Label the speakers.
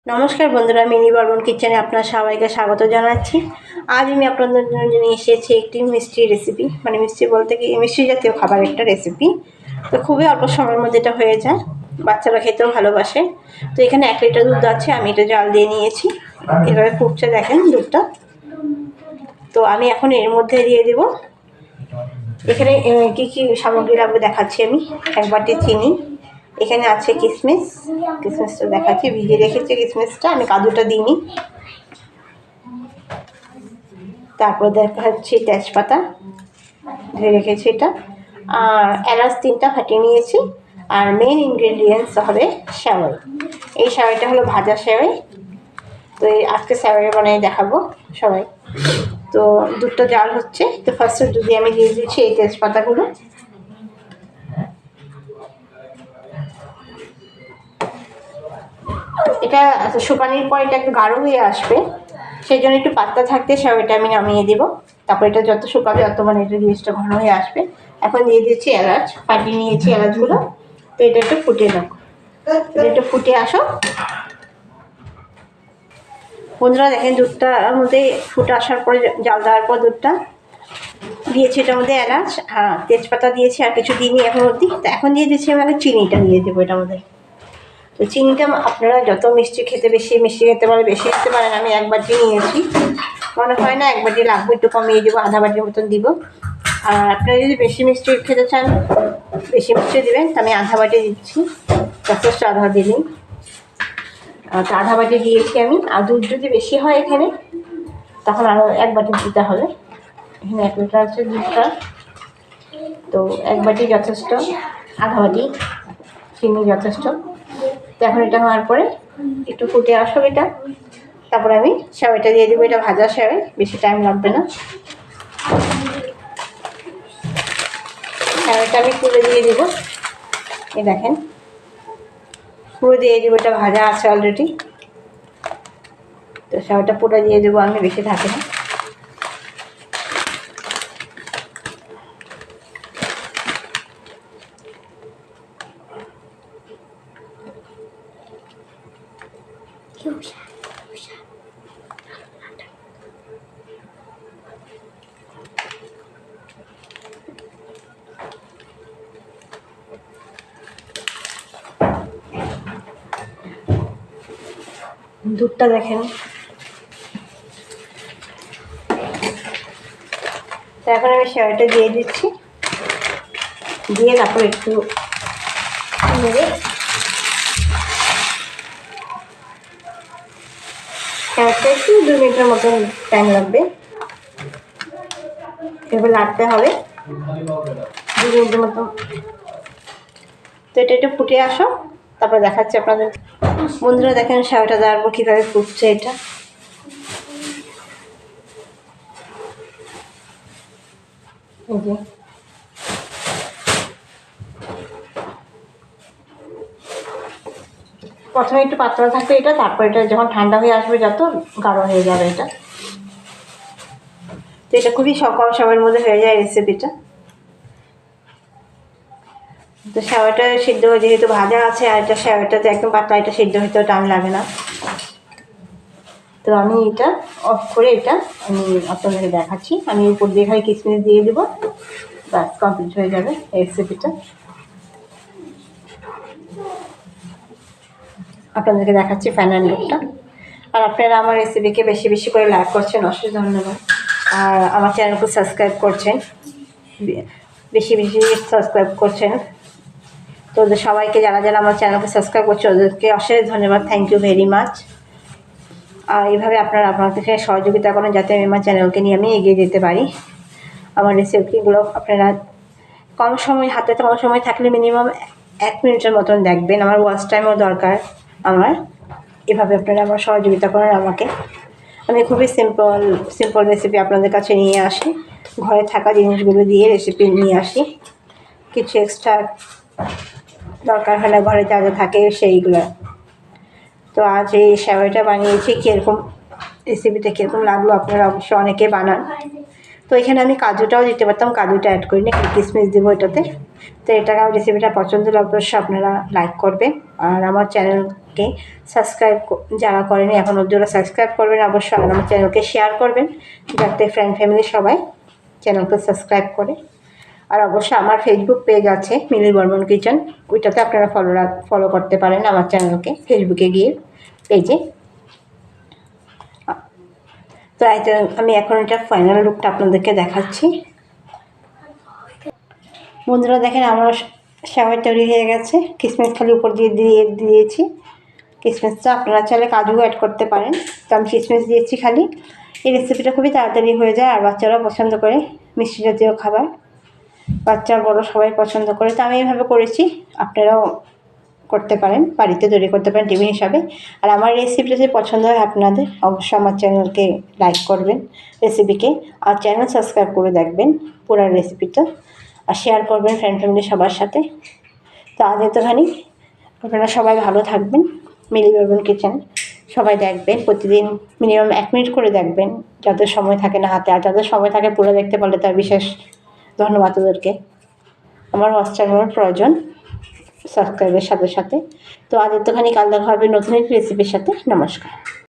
Speaker 1: নমস্কার বন্ধুরা, মিনি বর্মন কিচেনে আপনার সবাইকে স্বাগত জানাচ্ছি। আজ আমি আপনাদের জন্য নিয়ে এসেছি একটি মিষ্টি রেসিপি, মানে মিষ্টি বলতে কি মিষ্টি জাতীয় খাবার একটা রেসিপি। তো খুবই অল্প সময়ের মধ্যে এটা হয়ে যায়, বাচ্চারা খেতেও ভালোবাসে। তো এখানে 1 লিটার দুধ আছে, আমি এটা জাল দিয়ে নিয়েছি। এভাবে ফুটছে দেখেন দুধটা। তো আমি এখন এর মধ্যে দিয়ে দেব, এখানে কী কী সামগ্রী লাগবে দেখাচ্ছি আমি। 1 বাটি চিনি, এখানে আছে কিশমিশ, কিশমিশটা দেখাচ্ছি, ভিজিয়ে রেখেছি কিশমিশটা, আমি কাজুটা দিইনি। তারপর দেখাচ্ছি তেজপাতা, ধুয়ে রেখেছি এটা, আর এলাচ 3টা ফাটিয়ে নিয়েছি। আর মেন ইনগ্রেডিয়েন্টস হবে সেওই। এই সেওইটা হলো ভাজা সেওই। তো এই আজকে সেওই বানিয়ে দেখাবো সবাই। তো দুধটা জাল হচ্ছে, তো ফার্স্টে যদি আমি দিয়ে দিচ্ছি এই তেজপাতাগুলো। এটা শুকানোর পর এটা একটু গাঢ় হয়ে আসবে, সেই জন্য একটু পাতলা থাকতে সেওইটা আমি নামিয়ে দেবো। তারপর এটা যত শুকাবে তত মানে এটা জিনিসটা ঘন হয়ে আসবে। এখন দিয়ে দিচ্ছি এলাচ, ফাটিয়ে নিয়েছি এলাচগুলো। তো এটা একটু ফুটে দাও, এটা একটু ফুটে আসো। বন্ধুরা দেখেন দুধটার মধ্যে ফুটে আসার পরে, জাল দেওয়ার পর দুধটা দিয়েছি, এটার মধ্যে এলাচ, তেজপাতা দিয়েছি, আর কিছু দিইনি এখন অবধি। তো এখন দিয়ে দিচ্ছি আমি চিনিটা দিয়ে দেবো এটার মধ্যে। তো চিনিটা আপনারা যত মিষ্টি খেতে, বেশি মিষ্টি খেতে পারে বেশি খেতে পারেন। আমি 1 বাটি নিয়েছি, মনে হয় না 1 বাটি লাগবে, একটু কমিয়ে দেবো, আধা বাটির মতন দিব। আর আপনারা যদি বেশি মিষ্টি খেতে চান বেশি মিষ্টি দেবেন, তো আমি আধা বাটি দিচ্ছি, যথেষ্ট আধা দিন। তো আধা বাটি দিয়েছি আমি। আর দুধ যদি বেশি হয় এখানে, তখন আরও 1 বাটি দিতে হবে। এখানে 1 লিটার আছে দুধটা, তো 1 বাটি যথেষ্ট, আধা বাটি চিনি যথেষ্ট। তো এখন এটা হওয়ার পরে একটু ফুটে আসবে এটা, তারপরে আমি সেওইটা দিয়ে দেবো। এটা ভাজা সেওই, বেশি টাইম লাগবে না। সেওইটা আমি পুরো দিয়ে দেবো, এই দেখেন পুরো দিয়ে দেবো, এটা ভাজা আছে অলরেডি। তো সেওইটা পুরো দিয়ে দেবো আমি, বেশি থাকে না। দুধটা দেখেন, তো এখন আমি সেওইটা দিয়ে দিচ্ছি, দিয়ে তারপর একটু নেড়ে, সেওইটা একটু 2 মিনিটের মতন টাইম লাগবে, এবার নাড়তে হবে 2 মিনিটের মতো। তো এটা একটু ফুটে আসো, তারপর দেখাচ্ছি আপনাদের। বন্ধুরা দেখেন সেওইটা দেওয়ার পর কীভাবে ফুটছে এটা। প্রথমে একটু পাতলা থাকবে এটা, তারপর এটা যখন ঠান্ডা হয়ে আসবে যত, গাঢ় হয়ে যাবে এটা। তো এটা খুবই কম সময়ের মধ্যে হয়ে যায় রেসিপিটা। তো সেওইটা সিদ্ধ হয়ে, যেহেতু ভাজা আছে, আর এটা সেওইটাতে একদম পাতলা, এটা সিদ্ধ হতেও টাইম লাগে না। তো আমি এটা অফ করে এটা আমি আপনাদেরকে দেখাচ্ছি। আমি উপর দিয়ে খালি কিশমিশ দিয়ে দেবো, ব্যাস কমপ্লিট হয়ে যাবে এই রেসিপিটা। আপনাদেরকে দেখাচ্ছি ফাইনাল লুকটা। আর আপনারা আমার রেসিপিকে বেশি বেশি করে লাইক করছেন, অসংখ্য ধন্যবাদ। আর আমার চ্যানেলকে সাবস্ক্রাইব করছেন, বেশি বেশি সাবস্ক্রাইব করছেন। তো ওদের সবাইকে, যারা যারা আমার চ্যানেলকে সাবস্ক্রাইব করছে, ওদেরকে অশেষ ধন্যবাদ, থ্যাংক ইউ ভেরি মাচ। আর এইভাবে আপনারা আপনাদের সহযোগিতা করেন, যাতে আমি আমার চ্যানেলকে নিয়ে আমি এগিয়ে যেতে পারি। আমার রেসিপিগুলো আপনারা কম সময়, হাতে কম সময় থাকলে মিনিমাম 1 মিনিটের মতন দেখবেন। আমার ওয়াচ টাইমও দরকার আমার। এভাবে আপনারা আমার সহযোগিতা করেন আমাকে। আমি খুবই সিম্পল রেসিপি আপনাদের কাছে নিয়ে আসি, ঘরে থাকা জিনিসগুলো দিয়ে রেসিপি নিয়ে আসি। কিছু এক্সট্রা দরকার হয় না, ঘরে যা যা থাকে সেইগুলো। তো আজ এই সেওইটা বানিয়েছি, কীরকম রেসিপিটা কীরকম লাগলো আপনারা অবশ্যই অনেকে বানান। তো এখানে আমি কাজুটাও দিতে পারতাম, কাজুটা অ্যাড করিনি, কিশমিশ দেবো এটাতে। তো এটা রেসিপিটা পছন্দ লাগলে অবশ্যই আপনারা লাইক করবেন, আর আমার চ্যানেল চ্যানেলকে সাবস্ক্রাইব যারা করেনি এখন অবধি ওরা সাবস্ক্রাইব করবেন অবশ্যই, আর আমার চ্যানেলকে শেয়ার করবেন যাতে ফ্রেন্ড ফ্যামিলি সবাই চ্যানেলকে সাবস্ক্রাইব করে। আর অবশ্যই আমার ফেসবুক পেজ আছে মিলি বর্মন কিচেন, ওইটাতে আপনারা ফলো করতে পারেন আমার চ্যানেলকে ফেসবুকে গিয়ে পেজে। তো আমি এখন এটা ফাইনাল লুকটা আপনাদেরকে দেখাচ্ছি। বন্ধুরা দেখেন আমার সেমাই তৈরি হয়ে গেছে, কিশমিশ খালি উপর দিয়েছি। কিশমিশটা আপনারা চাইলে কাজু অ্যাড করতে পারেন, তো আমি কিশমিশ দিয়েছি খালি। এই রেসিপিটা খুবই তাড়াতাড়ি হয়ে যায়, আর বাচ্চারাও পছন্দ করে মিষ্টি জাতীয় খাবার, বাচ্চা বড় সবাই পছন্দ করে। তো আমি এইভাবে করেছি, আপনারাও করতে পারেন, বাড়িতে তৈরি করতে পারেন টিফিন হিসাবে। আর আমার রেসিপিটা যদি পছন্দ হয় আপনাদের, অবশ্যই আমার চ্যানেলকে লাইক করবেন রেসিপিকে, আর চ্যানেল সাবস্ক্রাইব করে দেখবেন পুরো রেসিপিটা, আর শেয়ার করবেন ফ্রেন্ড ফ্যামিলি সবার সাথে। তো আজ এতখানি, আপনারা সবাই ভালো থাকবেন। মিলি বর্মন কিচেন সবাই দেখবেন, প্রতিদিন মিনিমাম 1 মিনিট করে দেখবেন, যাদের সময় থাকে না হাতে, আর যাদের সময় থাকে পুরো দেখতে পারলে তার বিশেষ ধন্যবাদ ওদেরকে। আমার ওয়াচ টাইমের প্রয়োজন সাবস্ক্রাইবের সাথে সাথে। তো আজ এতখানি, কাল দেখা হবে নতুন একটি রেসিপির সাথে। নমস্কার।